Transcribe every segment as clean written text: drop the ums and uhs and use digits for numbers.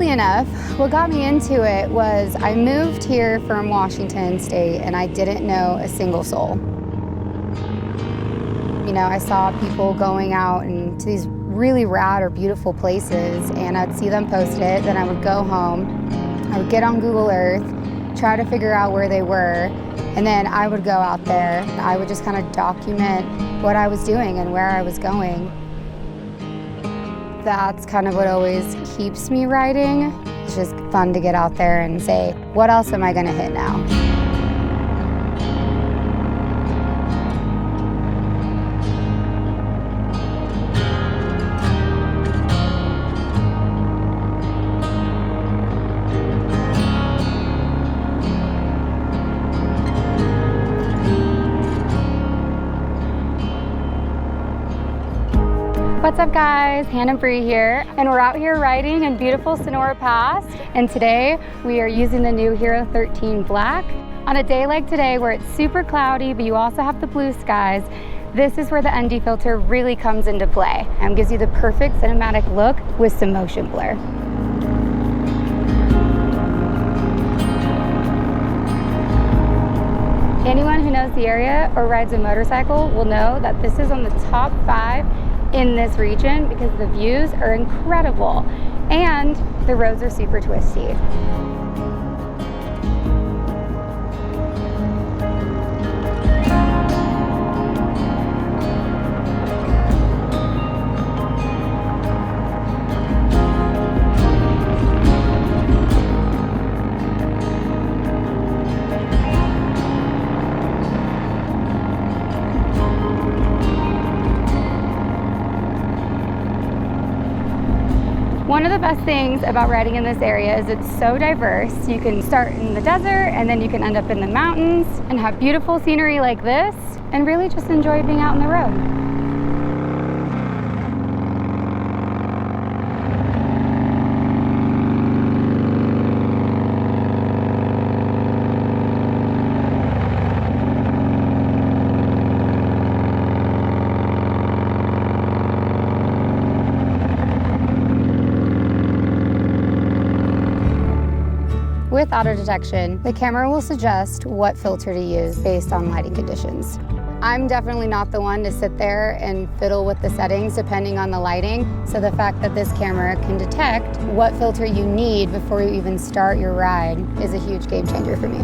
Oddly enough, what got me into it was I moved here from Washington State and I didn't know a single soul. You know, I saw people going out and to these really rad or beautiful places, and I'd see them post it, then I would go home, I would get on Google Earth, try to figure out where they were, and then I would go out there. I would just kind of document what I was doing and where I was going. That's kind of what always keeps me writing. It's just fun to get out there and say, what else am I gonna hit now? What's up guys, Hannah Brie here, and we're out here riding in beautiful Sonora Pass, and today we are using the new HERO13 Black. On a day like today where it's super cloudy but you also have the blue skies, this is where the ND filter really comes into play and gives you the perfect cinematic look with some motion blur. Anyone who knows the area or rides a motorcycle will know that this is on the top 5 in this region because the views are incredible and the roads are super twisty. One of the best things about riding in this area is it's so diverse. You can start in the desert and then you can end up in the mountains and have beautiful scenery like this and really just enjoy being out on the road. With auto detection, the camera will suggest what filter to use based on lighting conditions. I'm definitely not the one to sit there and fiddle with the settings depending on the lighting, so the fact that this camera can detect what filter you need before you even start your ride is a huge game changer for me.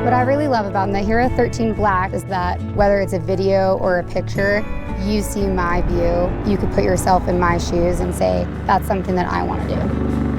What I really love about the HERO13 Black is that whether it's a video or a picture, you see my view. You could put yourself in my shoes and say, that's something that I want to do.